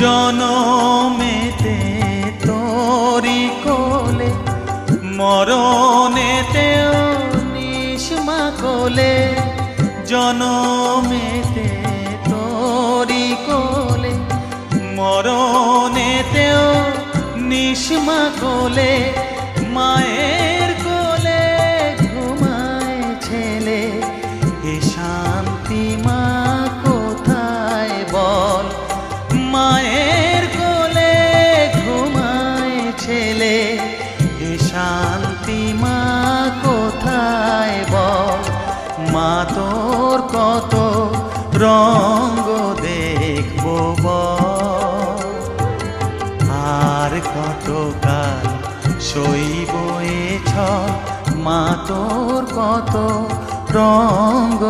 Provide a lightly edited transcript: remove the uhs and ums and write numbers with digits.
জনমেতে তোরি কোলে মরণেতেও নিষ্মা কোলে জনমেতে তোরি কোলে মরণেতেও নিষ্মা কোলে মায়ের কোলে ঘুমায় ছেলে এ শান্তি মা কোথায় বল মায়ের কোলে ঘুমায় ছেলে এ শান্তি মা কোথায় বল মা তোর কত রঙ্গ দেখবো বল আর কতকাল সইব এ ছল মা তোর কত রঙ্গ